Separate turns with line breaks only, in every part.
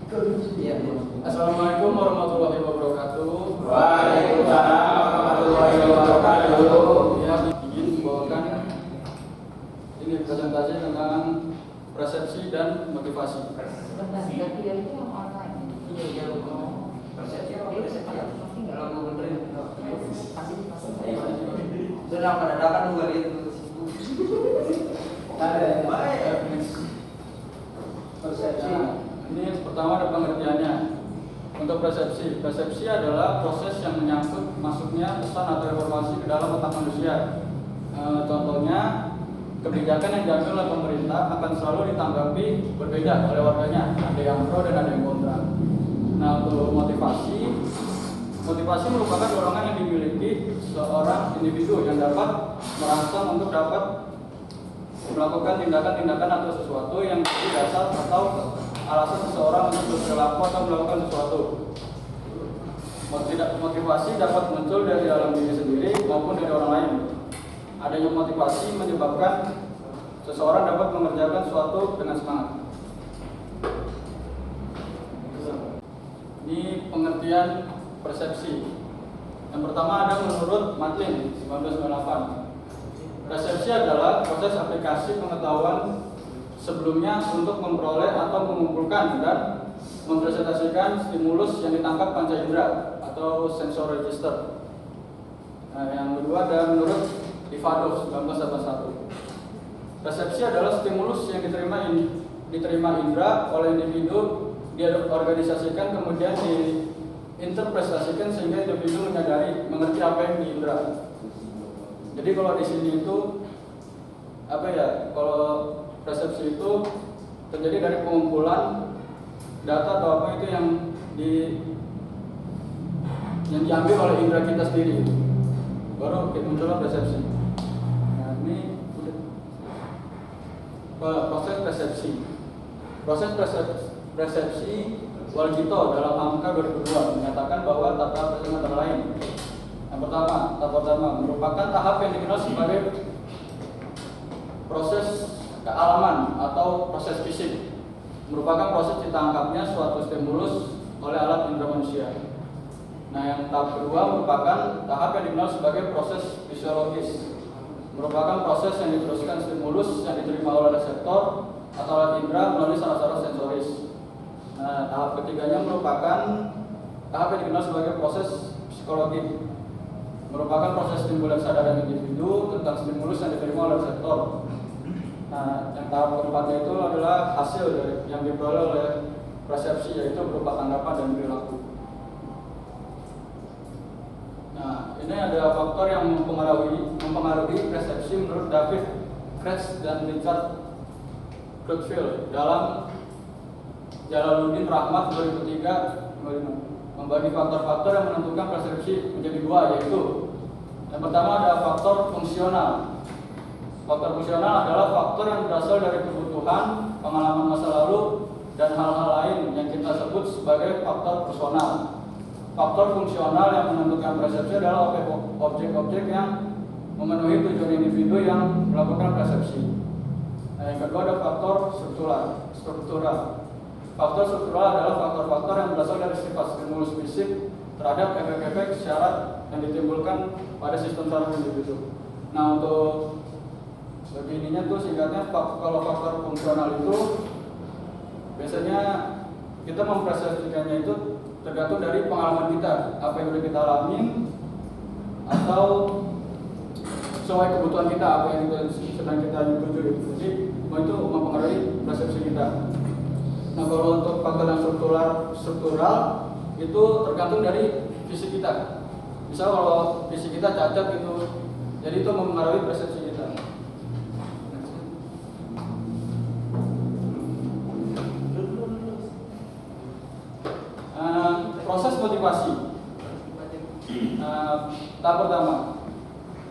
Assalamualaikum warahmatullahi wabarakatuh.
Waalaikumsalam warahmatullahi wabarakatuh.
Ya, ingin membawakan ini presentasi tentang persepsi dan motivasi.
Sedang menandakan dua itu.
Persepsi. Ini pertama ada pengertiannya. Untuk persepsi adalah proses yang menyangkut masuknya pesan atau informasi ke dalam otak manusia. Contohnya, kebijakan yang diambil oleh pemerintah akan selalu ditanggapi berbeda oleh warganya. Ada yang pro dan ada yang kontra. Nah, untuk motivasi merupakan dorongan yang dimiliki seorang individu yang dapat merangsang untuk dapat melakukan tindakan-tindakan atau sesuatu yang menjadi dasar atau alasan seseorang untuk berperilaku atau melakukan sesuatu. Motivasi dapat muncul dari dalam diri sendiri maupun dari orang lain. Adanya motivasi menyebabkan seseorang dapat mengerjakan sesuatu dengan semangat. Ini pengertian persepsi. Yang pertama ada menurut Matlin 1998. Persepsi adalah proses aplikasi pengetahuan sebelumnya untuk memperoleh atau mengumpulkan dan mempresentasikan stimulus yang ditangkap panca indera atau sensor register. Nah, yang kedua ada menurut Livadov 1981. Persepsi adalah stimulus yang diterima indera oleh individu, dia organisasikan kemudian diinterpretasikan sehingga individu mengerti apa yang diindra. Jadi kalau di sini itu kalau persepsi itu terjadi dari pengumpulan data atau apa itu yang diambil oleh indera kita sendiri, baru muncullah persepsi. Nah, ini proses persepsi Walgito dalam angka 2002 menyatakan bahwa tata persepsi antara lain. Tahap pertama merupakan tahap yang dikenal sebagai proses kealaman atau proses fisik. Merupakan proses ditangkapnya suatu stimulus oleh alat indera manusia. Nah, yang tahap kedua merupakan tahap yang dikenal sebagai proses fisiologis. Merupakan proses yang diteruskan stimulus yang diterima oleh reseptor atau alat indera melalui saraf-saraf sensoris. Nah, tahap ketiganya merupakan tahap yang dikenal sebagai proses psikologi. Merupakan proses timbulnya kesadaran individu tentang stimulus yang diterima oleh reseptor. Nah, yang tahap keempatnya itu adalah hasil dari yang diperoleh oleh persepsi, yaitu berupa tanggapan dan perilaku. Nah, ini ada faktor yang mempengaruhi persepsi menurut David Kretz dan Richard Crutchfield dalam Jalaluddin Rahmat 2003 membagi faktor-faktor yang menentukan persepsi menjadi dua, yaitu yang pertama ada faktor fungsional. Faktor fungsional adalah faktor yang berasal dari kebutuhan, pengalaman masa lalu, dan hal-hal lain yang kita sebut sebagai faktor personal. Faktor fungsional yang menentukan persepsi adalah objek-objek yang memenuhi tujuan individu yang melakukan persepsi. Nah, yang kedua ada faktor struktural. Faktor struktural adalah faktor-faktor yang berasal dari sifat stimulus fisik terhadap efek-efek syarat yang ditimbulkan pada sistem saraf individu. Nah, untuk begininya tuh singkatnya, kalau faktor fungsional itu biasanya kita mempersepsikannya itu tergantung dari pengalaman kita, apa yang sudah kita alami atau sesuai kebutuhan kita, apa yang sedang kita tuju. Jadi itu mempengaruhi persepsi kita. Nah, kalau untuk faktor yang struktural itu tergantung dari fisik kita. Misal kalau fisik kita cacat itu, jadi itu mempengaruhi persepsi kita. Proses motivasi. Tahap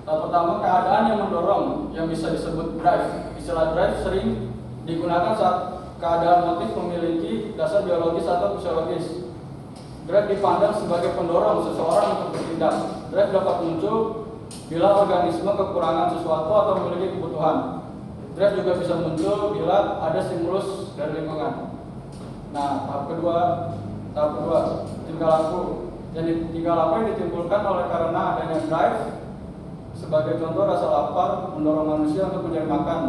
pertama keadaan yang mendorong yang bisa disebut drive. Istilah drive sering digunakan saat keadaan motif memiliki dasar biologis atau fisiologis. Drive dipandang sebagai pendorong seseorang untuk bertindak. Drive dapat muncul bila organisme kekurangan sesuatu atau memiliki kebutuhan. Drive juga bisa muncul bila ada stimulus dari lingkungan. Nah, tahap kedua, tingkah laku. Jadi tingkah laku yang ditimbulkan oleh karena adanya drive. Sebagai contoh, rasa lapar mendorong manusia untuk mencari makan.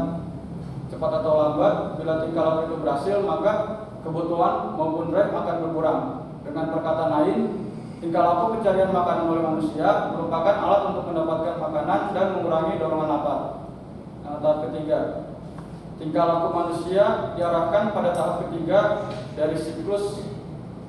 Cepat atau lambat, bila tingkah laku itu berhasil, maka kebutuhan maupun drive akan berkurang. Dengan perkataan lain, tingkah laku pencarian makanan oleh manusia merupakan alat untuk mendapatkan makanan dan mengurangi dorongan lapar. Nah, tahap ketiga, tingkah laku manusia diarahkan pada tahap ketiga dari siklus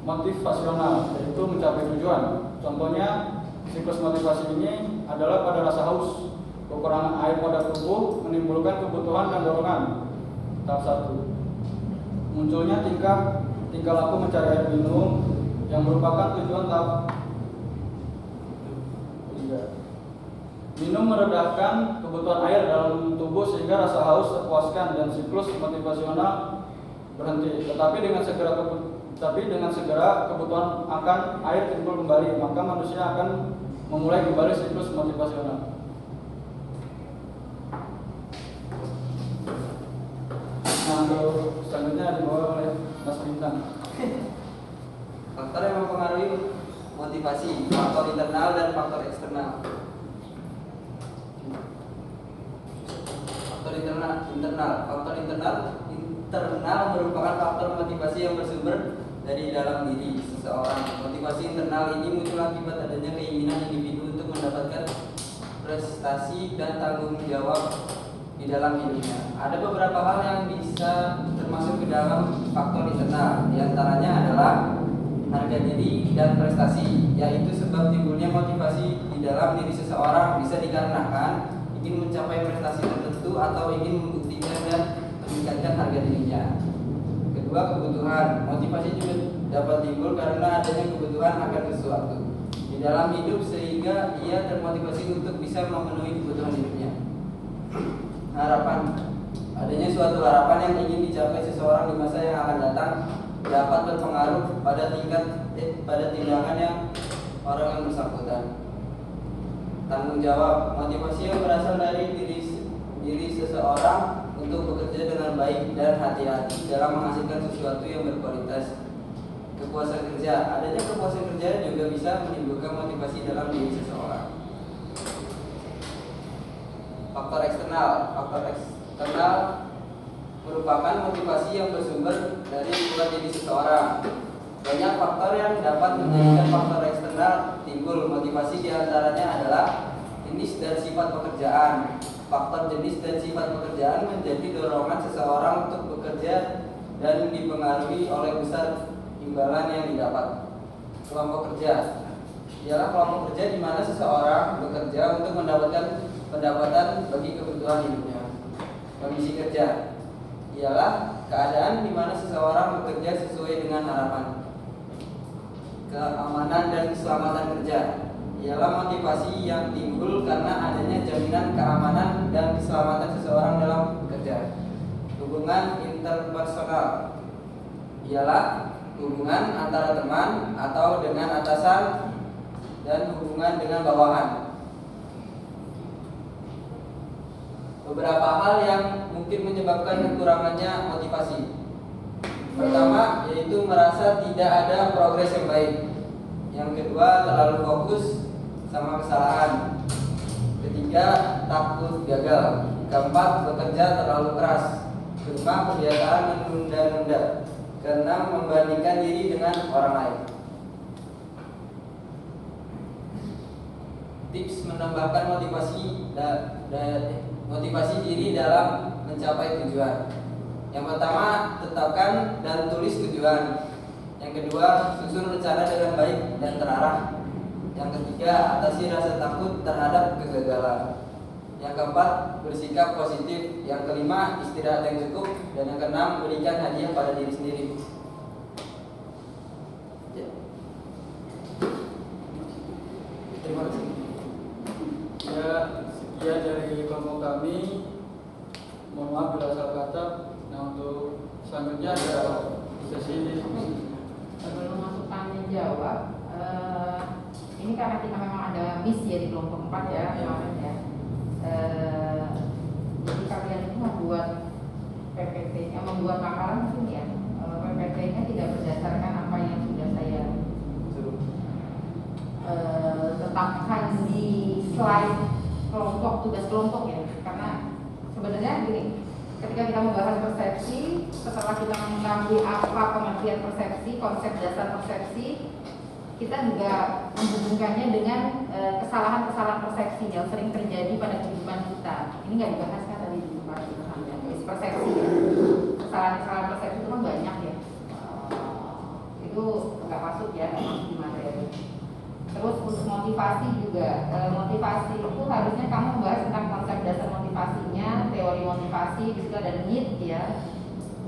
motivasional, yaitu mencapai tujuan. Contohnya, siklus motivasi ini adalah pada rasa haus, kekurangan air pada tubuh menimbulkan kebutuhan dan dorongan. Tahap 1, munculnya tingkah laku mencari air minum yang merupakan tujuan. Tahap 3, minum meredahkan kebutuhan air dalam tubuh sehingga rasa haus terpuaskan dan siklus motivasional berhenti. Tetapi dengan segera kebutuhan akan air timbul kembali, maka manusia akan memulai kembali siklus motivasional. Nah, untuk selanjutnya dibawa oleh Mas Bintang.
Faktor yang mempengaruhi motivasi, faktor internal dan faktor eksternal. Faktor internal merupakan faktor motivasi yang bersumber dari dalam diri seseorang. Motivasi internal ini muncul akibat adanya keinginan individu untuk mendapatkan prestasi dan tanggung jawab di dalam hidupnya. Ada beberapa hal yang bisa termasuk ke dalam faktor internal. Di antaranya adalah harga diri dan prestasi, yaitu sebab timbulnya motivasi di dalam diri seseorang bisa dikarenakan ingin mencapai prestasi tertentu atau ingin membuktikan dan meningkatkan harga dirinya. Kedua, kebutuhan. Motivasi juga dapat timbul karena adanya kebutuhan akan sesuatu di dalam hidup sehingga ia termotivasi untuk bisa memenuhi kebutuhan hidupnya. Harapan. Adanya suatu harapan yang ingin dicapai seseorang di masa yang akan datang dapat berpengaruh pada tindakan yang orang yang bersangkutan. Tanggung jawab. Motivasi yang berasal dari diri seseorang untuk bekerja dengan baik dan hati-hati dalam menghasilkan sesuatu yang berkualitas. Kepuasan kerja. Adanya kepuasan kerja juga bisa menimbulkan motivasi dalam diri seseorang. Faktor eksternal. Faktor eksternal merupakan motivasi yang bersumber dari luar diri seseorang. Banyak faktor yang dapat menjadikan faktor eksternal timbul. Motivasi diantaranya adalah jenis dan sifat pekerjaan. Faktor jenis dan sifat pekerjaan menjadi dorongan seseorang untuk bekerja dan dipengaruhi oleh besar imbalan yang didapat. Kelompok kerja ialah kelompok kerja di mana seseorang bekerja untuk mendapatkan pendapatan bagi kebutuhan hidupnya. Kondisi kerja ialah keadaan di mana seseorang bekerja sesuai dengan harapan. Keamanan dan keselamatan kerja ialah motivasi yang timbul karena adanya jaminan keamanan dan keselamatan seseorang dalam bekerja. Hubungan interpersonal ialah hubungan antara teman atau dengan atasan dan hubungan dengan bawahan. Beberapa hal yang mungkin menyebabkan kekurangannya motivasi. Pertama, yaitu merasa tidak ada progres yang baik. Yang kedua, terlalu fokus sama kesalahan. Ketiga, takut gagal. Keempat, bekerja terlalu keras. Kelima, kebiasaan menunda-nunda karena membandingkan diri dengan orang lain. Tips menambahkan motivasi diri dalam mencapai tujuan. Yang pertama, tetapkan dan tulis tujuan. Yang kedua, susun rencana dengan baik dan terarah. Yang ketiga, atasi rasa takut terhadap kegagalan. Yang keempat, bersikap positif. Yang kelima, istirahat yang cukup. Dan yang keenam, berikan hadiah pada diri sendiri.
Terima kasih. Ya, sekian dari kelompok kami. Mohon maaf bila salah kata. Nah, untuk selanjutnya ada sesi diskusi.
Sebelum masuk tanya jawab, ini karena kita memang ada miss ya di kelompok 4 ya kemarin ya. Jadi kalian itu membuat PPT-nya, membuat makalah mungkin ya. PPT-nya tidak letakkan di slide kelompok, tugas kelompok ya, karena sebenarnya gini, ketika kita membahas persepsi, setelah kita mengetahui apa pengertian persepsi, konsep dasar persepsi, kita juga menghubungkannya dengan kesalahan-kesalahan persepsi yang sering terjadi pada kehidupan kita. Ini nggak dibahas kan tadi di tempat kita persepsi ya. Kesalahan-kesalahan persepsi itu kan banyak ya. Itu nggak masuk ya, nggak masuk di materi. Terus untuk motivasi juga, motivasi itu harusnya kamu membahas tentang konsep dasar motivasinya, teori motivasi, di situ ada need ya.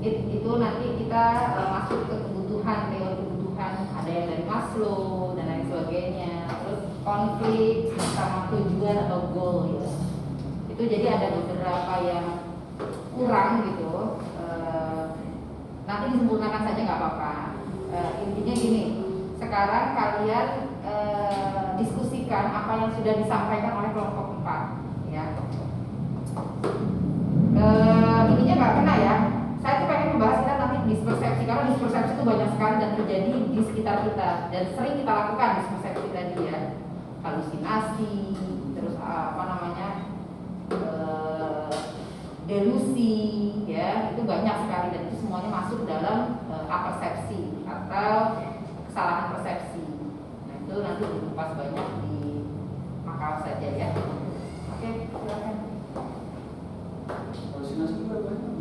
Need itu nanti kita masuk ke kebutuhan, teori kebutuhan, ada yang dari Maslow dan lain sebagainya. Terus konflik sama tujuan atau goal ya. Itu jadi ada beberapa yang kurang gitu. Nanti disempurnakan saja nggak apa-apa. Intinya gini, sekarang kalian diskusikan apa yang sudah disampaikan oleh kelompok 4 ya. Ininya nggak kena ya. Saya tuh pengen membahas kita nanti dispersepsi, karena dispersepsi itu banyak sekali dan terjadi di sekitar kita dan sering kita lakukan dispersepsi tadi ya. Halusinasi, terus apa namanya, delusi ya, itu banyak sekali dan itu semuanya masuk dalam apersepsi atau kesalahan persepsi. Nah itu nanti dikupas banyak di makal saja ya. Oke, silakan.
Halusinasi juga banyak.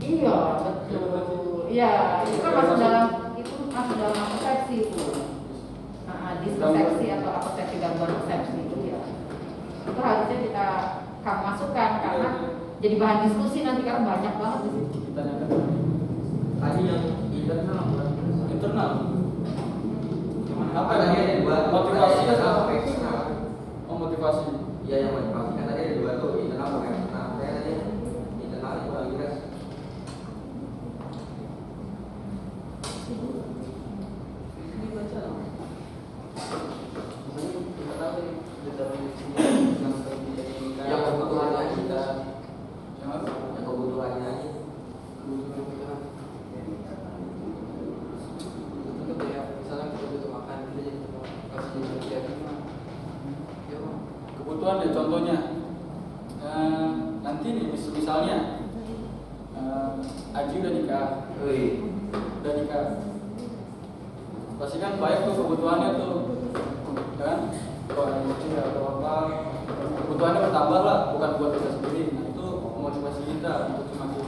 Iya betul. Iya itu kan masuk dalam persepsi itu. Dispersepsi atau apersepsi, gangguan persepsi itu ya. Itu harusnya kamu masukkan karena jadi bahan diskusi nanti karena banyak banget di situ.
Kita nyatakan
Tadi yang internal bukan
internal. Apa
tadi ada dua,
motivasi
ada
atau
apa eksternal?
oh, motivasi?
Iya yang motivasi kan tadi ada dua tuh, internal sama eksternal. Saya tadi internal itu lagi kan.
Ini baca dong. Misalnya kita tahu nih determinasi yang terjadi
Yang kebutuhannya kita,
yang apa?
yang kebutuhannya aja.
Kebutuhan ya contohnya nanti nih misalnya Aji udah nikah, pasti kan banyak tuh kebutuhannya tuh kan, kalau istri atau apa kebutuhannya bertambah lah, bukan buat kita sendiri. Nah itu motivasi kita untuk semakin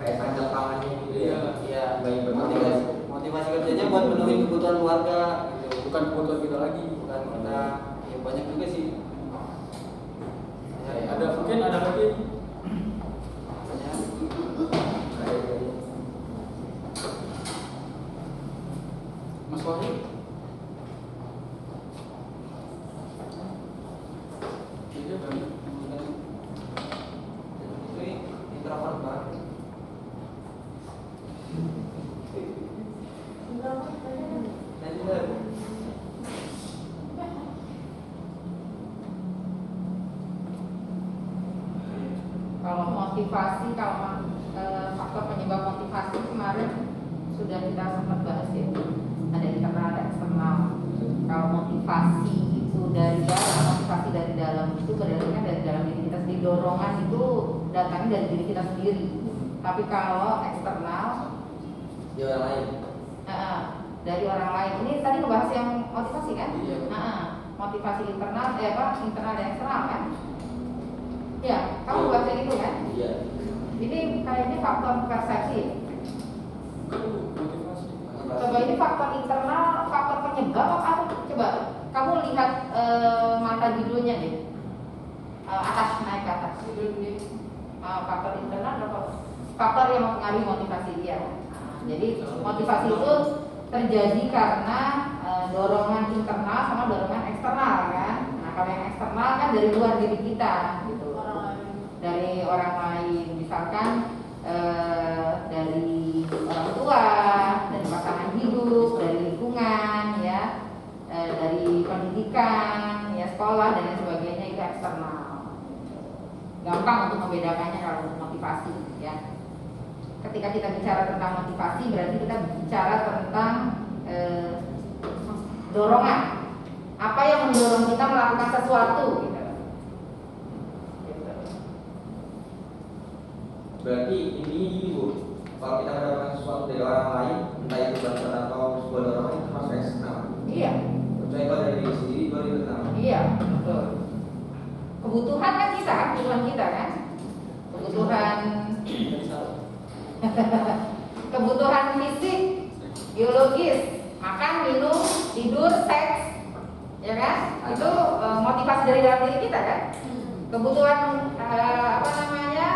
Kayak sandal pangannya gitu ya.
iya
Baik motivasi kerjanya buat memenuhi kebutuhan keluarga gitu.
bukan kebutuhan kita lagi.
Bukan kita, ya banyak juga sih.
Ada mungkin ada lagi
Banyak. Kayak
Mas Wahyu. Iya banyak.
itu introvert banget.
Kalau motivasi, kalau faktor penyebab motivasi kemarin sudah kita sempat bahas ya, ada internal ada eksternal. Kalau motivasi itu dari dalam, motivasi dari dalam itu berdasarkan dari dalam diri kita sendiri, dorongan itu datangnya dari diri kita sendiri. Tapi kalau eksternal
Dia orang lain.
dari orang lain. Ini tadi ngebahas yang motivasi kan?
Iya.
Motivasi internal, internal dan eksternal kan? Ya, kamu bahas yang itu kan?
Iya.
Ini kayaknya faktor persepsi.
Motivasi.
Coba ini faktor internal, faktor penyebab apa? Coba kamu lihat mata judulnya deh. Atas, naik ke atas. Judul ini faktor internal atau faktor yang mempengaruhi motivasi dia. Jadi motivasi itu terjadi karena dorongan internal sama dorongan eksternal kan. Nah kalau yang eksternal kan dari luar diri kita gitu. Dari orang lain, misalkan dari orang tua, dari pasangan hidup, dari lingkungan ya, dari pendidikan ya, sekolah dan lain sebagainya, itu eksternal. Gampang untuk membedakannya kalau untuk motivasi ya. Ketika kita bicara tentang motivasi berarti kita bicara tentang dorongan Apa yang mendorong kita melakukan sesuatu gitu.
Berarti intinya gini Bu, kalau kita mendapatkan sesuatu dari orang lain, entah itu bantuan atau sebuah dorongan, itu termasuk eksternal.
Iya.
Kecuali kalau dari diri sendiri baru itu internal.
Iya, betul. Kebutuhan kan kita, kebutuhan kita kan, kebutuhan kebutuhan fisik, biologis, makan, minum, tidur, seks, ya kan? Itu motivasi dari dalam diri kita kan. Kebutuhan apa namanya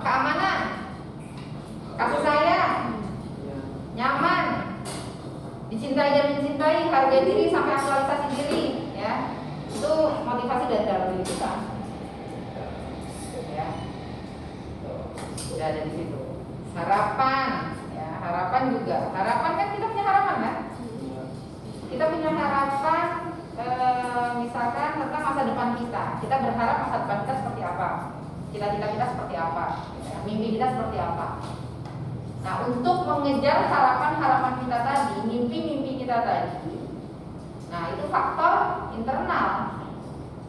keamanan, kasih sayang, nyaman, dicintai dan mencintai, harga diri sampai aktualisasi diri, ya. Itu motivasi dari dalam diri kita. Ya. Sudah ada di situ. Harapan, ya, harapan juga. Harapan kan kita punya harapan kan? Kita punya harapan misalkan tentang masa depan kita. Kita berharap masa depan kita seperti apa? Cita-cita kita seperti apa? Mimpi kita seperti apa? Nah, untuk mengejar harapan-harapan kita tadi, mimpi-mimpi kita tadi, nah itu faktor internal.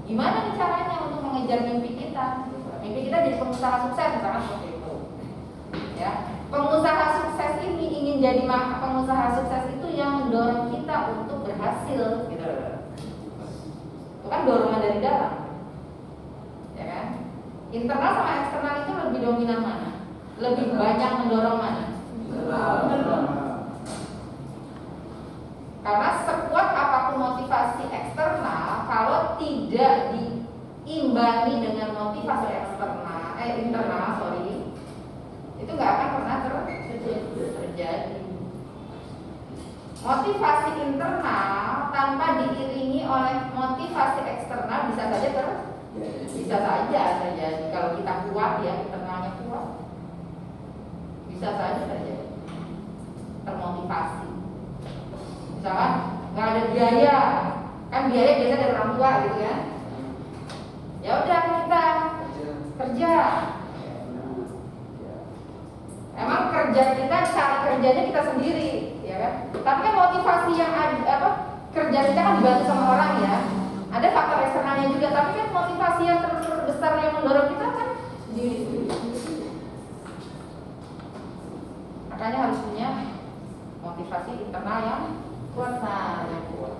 Gimana nih caranya untuk mengejar mimpi kita? Mimpi kita jadi pengusaha sukses, misalkan seperti itu. Ya, pengusaha sukses ini ingin jadi pengusaha sukses itu yang mendorong kita untuk berhasil, gitu. Itu kan dorongan dari dalam, ya kan? Internal sama eksternal itu lebih dominan mana? Lebih banyak mendorong mana? Karena sekuat apapun motivasi eksternal, kalau tidak diimbangi dengan motivasi internal, itu nggak akan pernah terjadi. Motivasi internal tanpa diiringi oleh motivasi eksternal bisa saja terjadi. Kalau kita kuat, ya internalnya kuat, bisa saja terjadi termotivasi. Misalkan nggak ada biaya, kan biaya biasa dari orang tua gitu kan. Ya udah kita kerja. Emang kerja kita, cara kerjanya kita sendiri, ya kan? Tapi kan motivasi yang ada, kerja kita kan dibantu sama orang ya. Ada faktor eksternalnya juga, tapi kan motivasi yang terbesar yang mendorong kita kan diri sendiri. Makanya harus punya motivasi internal yang kuat, yang kuat.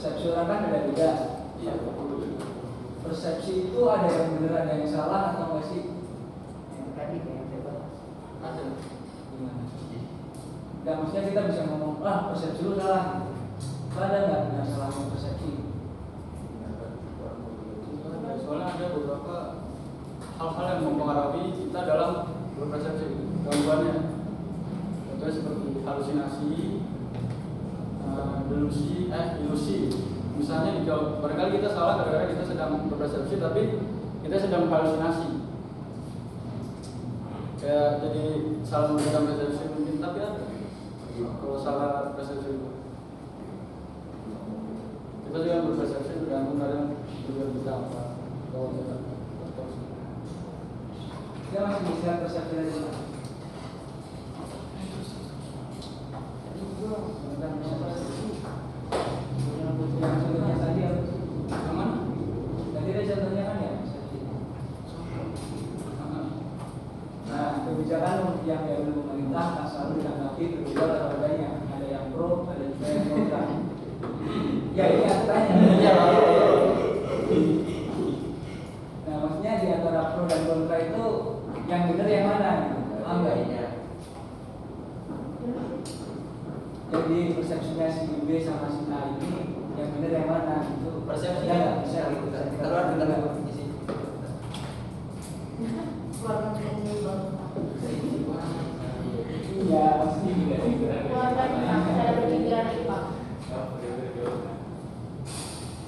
Persepsi orang kan beda-beda. Persepsi itu ada yang benar, ada yang salah atau nggak sih?
Yang tadi yang saya bahas.
Ada.
Gimana? Nggak, maksudnya kita bisa ngomong, persepsi lu salah. Ada nggak benar salahnya persepsi?
Soalnya ada beberapa hal-hal yang mempengaruhi kita dalam berpersepsi, gangguannya. Contohnya seperti halusinasi, ilusi. Misalnya barangkali kita salah gara-gara kita sedang berpersepsi, tapi kita sedang halusinasi. Kayak jadi salah memberikan persepsi mungkin, tapi ada. Kalau salah persepsi itu, kita juga berpersepsi tergantung dari tujuan kita apa. Kalau kita
Dia masih bisa persepsi aja. Yang contohnya tadi apa?
yang mana?
Tadi ada contohnya kan ya persepsi. Nah, kebijakan yang dari pemerintah tak selalu ditanggapi berbeda pada adanya. Ada yang pro, ada juga yang kontra. Ya ini aku tanya. Nah, maksudnya di antara pro dan kontra itu yang benar yang mana? Paham nggak? Jadi persepsinya si B sama si A ini yang benar yang mana? Itu
Persepsi
ya,
bisa keluar tentang definisi.
iya pasti juga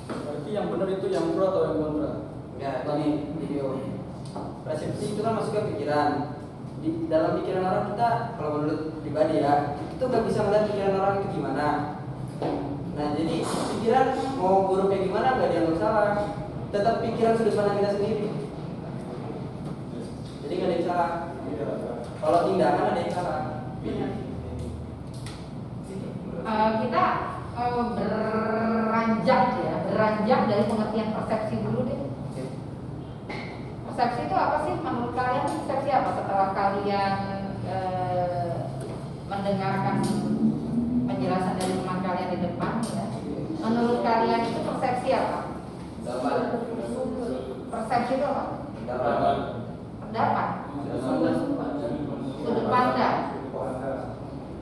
Berarti yang benar itu yang pro atau yang kontra?
Ya, jadi video persepsi itu kan masuk ke pikiran. di dalam pikiran orang kita, kalau menurut pribadi ya, itu gak bisa melihat pikiran orang itu gimana. Nah jadi pikiran mau buruk kayak gimana gak dianggap salah, tetap pikiran sudut pandang kita sendiri. Jadi gak ada yang salah. Kalau tindakan ada yang salah.
Kita beranjak dari pengertian persepsi dulu deh. Persepsi itu apa sih menurut kalian? Persepsi apa setelah kalian mendengarkan penjelasan dari teman kalian di depan ya? Menurut kalian itu persepsi apa? Persepsi itu apa? Pendapat. Sudut pandang.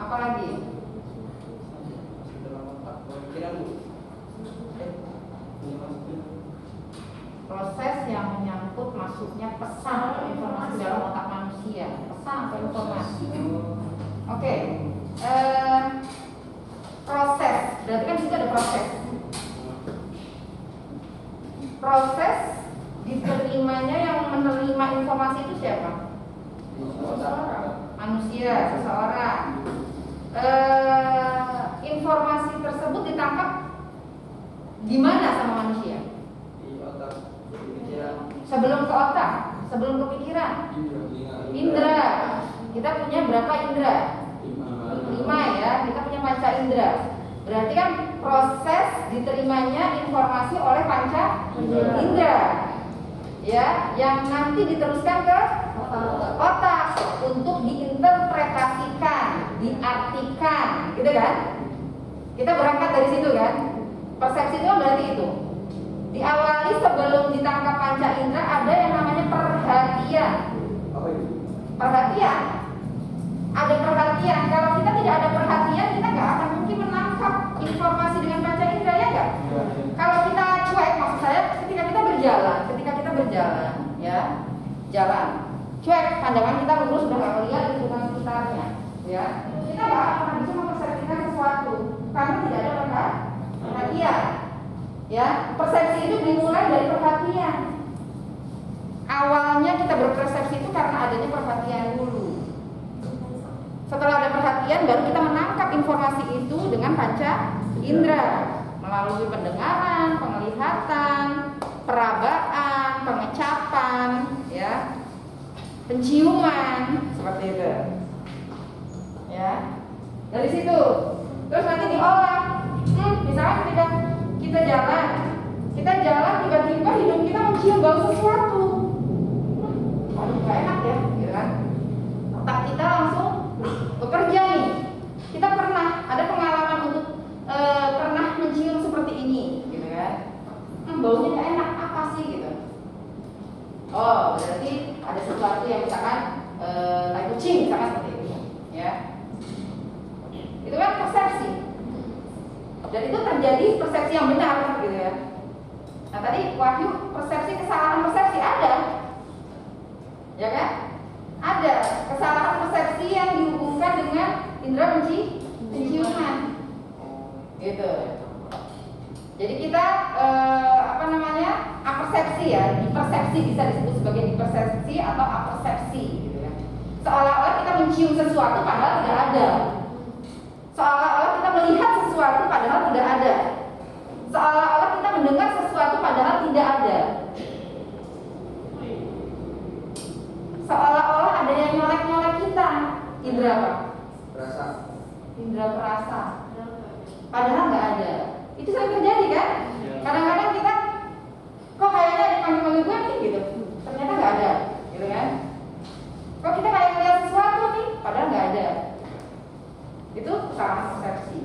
Apalagi? Proses yang menyangkut masuknya pesan atau informasi dalam otak manusia. Pesan atau informasi. Oke. Proses. Berarti kan juga ada proses. Proses diterimanya yang menerima informasi itu siapa? Manusia, seseorang. Informasi tersebut ditangkap di mana sama manusia?
Di otak, di pikiran.
Sebelum ke otak, sebelum ke pikiran. Indra. Kita punya berapa indra? 5 ya. Kita punya panca indra. Berarti kan proses diterimanya informasi oleh panca indra. Ya, yang nanti diteruskan ke otak untuk diinterpretasikan, diartikan, gitu kan? Kita berangkat dari situ kan? Persepsi itu berarti itu. Diawali sebelum ditangkap panca indera ada yang namanya perhatian.
Apa itu?
Perhatian. Ada perhatian. Kalau kita tidak ada perhatian, kita nggak akan mungkin menangkap informasi dengan panca indera, ya nggak? Kalau kita cuek, maksud saya ketika kita berjalan, ya, jalan, cuek, pandangan kita lurus, udah nggak melihat lingkungan sekitarnya, ya, kita nggak akan pernah bisa mempersepsikan sesuatu karena tidak ada perhatian, ya. Persepsi itu dimulai dari perhatian. Awalnya kita berpersepsi itu karena adanya perhatian dulu. Setelah ada perhatian, baru kita menangkap informasi itu dengan panca indera melalui pendengaran, penglihatan, perabaan, pengecapan, ya, penciuman, seperti itu, ya. Dari situ, terus nanti diolah. Misalnya ketika kita jalan tiba-tiba hidung kita mencium bau sesuatu. Waduh, gak enak ya, gitu kan? Otak kita langsung bekerja nih. Kita pernah ada pengalaman untuk pernah mencium seperti ini, gitu kan? Baunya gak enak, apa sih gitu? Oh, berarti ada sesuatu yang misalkan tai kucing, misalkan seperti itu, ya. Itu kan persepsi. Dan itu terjadi persepsi yang benar, gitu ya. Nah tadi Wahyu persepsi, kesalahan persepsi ada, ya kan? Ada kesalahan persepsi yang dihubungkan dengan indera penciuman, gitu. Jadi kita apersepsi ya, dipersepsi bisa disebut sebagai dipersepsi atau apersepsi, gitu ya. Seolah-olah kita mencium sesuatu padahal tidak ada. Seolah-olah kita melihat sesuatu padahal tidak ada. Seolah-olah kita mendengar sesuatu padahal tidak ada. Seolah-olah ada yang nyolek-nyolek kita. Indra apa?
Perasa.
Indra perasa. Padahal nggak ada. Itu sering terjadi kan? Kadang-kadang kita kok kayaknya dipanggil-panggil gue nih gitu. Ternyata nggak ada, gitu kan? Kok kita kayak melihat sesuatu nih, padahal nggak ada. Itu kesalahan persepsi.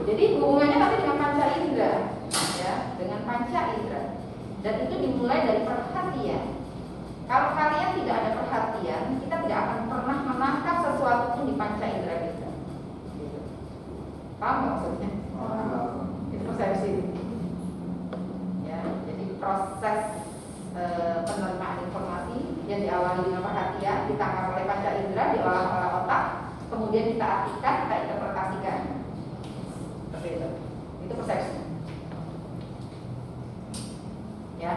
Jadi hubungannya nanti dengan panca indera, ya, dengan panca indera. Dan itu dimulai dari perhatian. Kalau kalian tidak ada perhatian, kita tidak akan pernah menangkap sesuatu pun di panca indera kita. Gitu. Paham nggak maksudnya? Itu persepsi. Ya, jadi proses penerimaan informasi yang diawali dengan perhatian, ditangkap oleh panca indera, diolah oleh otak, kemudian kita artikan, kita interpretasikan. Seperti itu persepsi. Ya.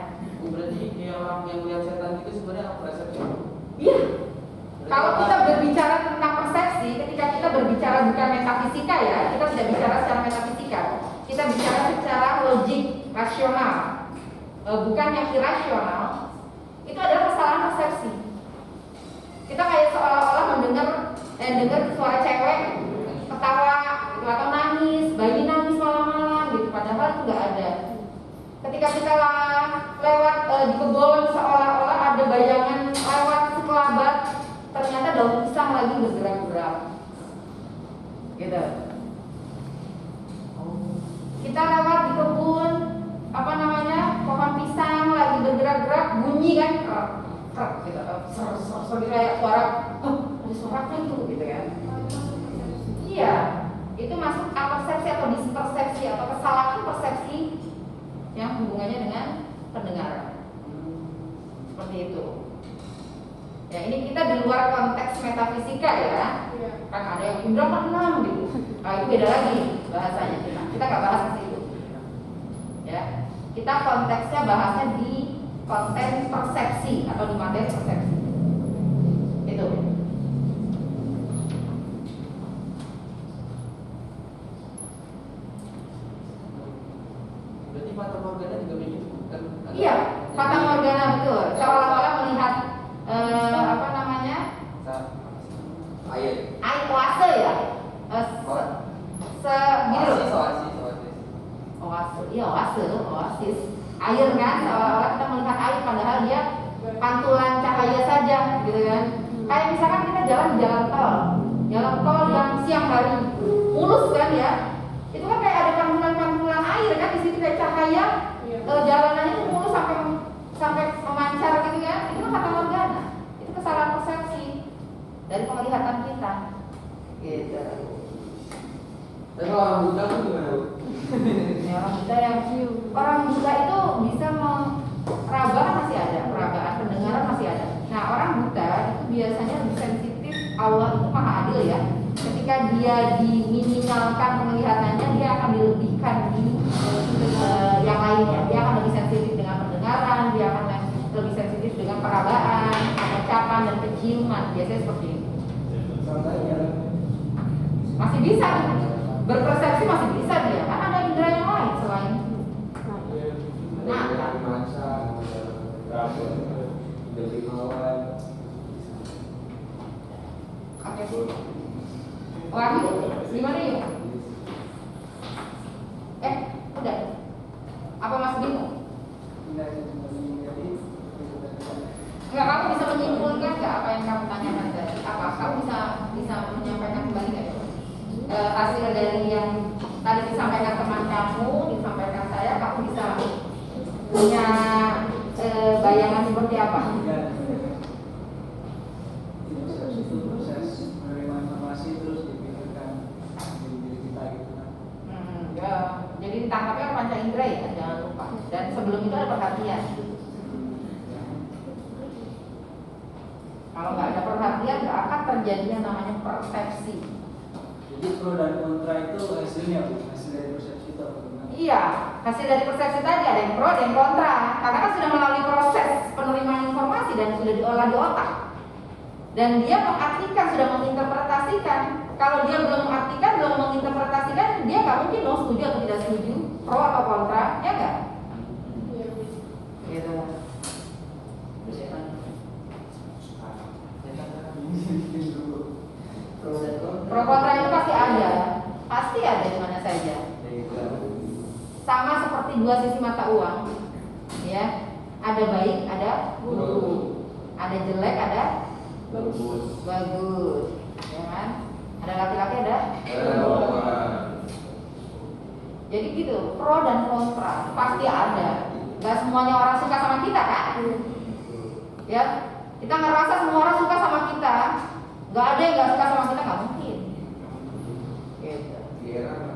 Berarti kayak orang yang lihat setan itu sebenarnya apa persepsi?
Iya. Kalau kita berbicara tentang persepsi, ketika kita berbicara bukan metafisika ya, kita tidak bicara secara metafisika. Kita bicara secara logik, rasional, bukan yang irasional. Itu adalah kesalahan persepsi. Kita kayak seolah-olah dengar suara cewek ketawa gitu, atau nangis, bayi nangis malam-malam gitu, padahal itu nggak ada. Ketika kita lewat di kebun, seolah-olah ada bayangan lewat sekelabat, ternyata daun pisang lagi bergerak-gerak gitu. Kita lewat di kebun, pohon pisang lagi bergerak-gerak, bunyi kan krek gitu, seperti kayak suara ada suara apa itu gitu kan. Iya, itu masuk apersepsi atau dispersepsi atau kesalahan persepsi yang hubungannya dengan pendengaran. Seperti itu. Ya, ini kita di luar konteks metafisika ya. Kan ada yang indra keenam gitu. Nah, itu beda lagi bahasanya. Kita nggak bahas ke situ. Ya. Kita konteksnya bahasnya di konteks persepsi atau di materi persepsi. Itu.
Berarti fata morgana juga begitu kan?
Iya, fata morgana betul. Seolah-olah melihat air oase ya. Oasis. Air kan, seolah-olah kita melihat air padahal dia pantulan cahaya saja, gitu kan. Kayak misalkan kita jalan di jalan tol yang siang hari mulus kan ya. Itu kan kayak ada pantulan-pantulan air kan di situ kayak cahaya. Jalanannya itu mulus sampai memancar gitu kan. Itu kan fata morgana. Itu kesalahan persepsi dari penglihatan kita. Gitu.
Dan kalau orang buta itu gimana?
Ya, orang buta itu bisa meraba masih ada, perabaan pendengaran masih ada. Nah, orang buta itu biasanya lebih sensitif. Allah itu maha adil ya. Ketika dia diminimalkan penglihatannya, dia akan dilebihkan di yang lainnya. Dia akan lebih sensitif dengan pendengaran, dia akan lebih sensitif dengan perabaan, pengucapan dan penciuman. Biasanya seperti itu. Masih bisa berpersepsi, masih bisa dia. Kan ada indera yang lain selain Wahyu, gimana yuk? Udah. Apa masih bingung? Enggak, kamu bisa menyimpulkan nggak apa yang kamu tanyakan tadi? Apa kamu bisa menyampaikan kembali nggak? Hasil dari yang tadi disampaikan teman kamu, disampaikan saya, kamu bisa punya bayangan seperti apa?
Proses menerima informasi terus dipikirkan di diri kita gitu kan.
Ya, jadi ditangkapnya panca indera ya, jangan lupa. Dan sebelum itu ada perhatian. Kalau nggak ada perhatian, nggak akan terjadinya namanya persepsi.
Jadi pro dan kontra itu hasilnya, Bu, hasil dari persepsi itu apa gimana?
Iya, hasil dari persepsi tadi ada yang pro dan yang kontra. Karena kan sudah melalui proses penerimaan informasi dan sudah diolah di otak. Dan dia mengartikan, sudah menginterpretasikan. Kalau dia belum mengartikan, belum menginterpretasikan, dia nggak mungkin mau setuju atau tidak setuju, pro atau kontra, ya nggak? Gitu. Pro kontra itu pasti ada di mana saja. Sama seperti dua sisi mata uang, ya. Ada baik, ada buruk. Ada jelek, ada bagus, ya kan? Ada laki-laki, ada perempuan. Jadi gitu, pro dan kontra pasti ada. Gak semuanya orang suka sama kita kan? Ya, kita ngerasa semua orang suka sama kita. Gak ada yang gak suka sama kita, gak mungkin. Gitu.